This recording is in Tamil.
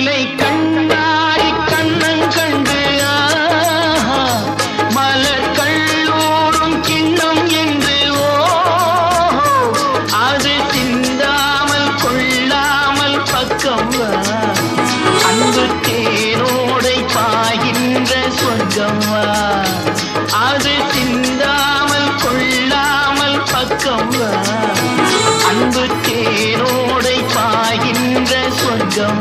நீலை கண்ணாடி கண்ணன் கண்டு மலர் கல்லூரும் கிண்ணம் என்று அது சிந்தாமல் கொள்ளாமல் பக்கம் அன்பு தேரோடை பாய்கின்ற சொர்க்கம் அது சிந்தாமல் கொள்ளாமல் பக்கம் அன்பு தேரோடை பாய்கின்ற சொர்க்கம்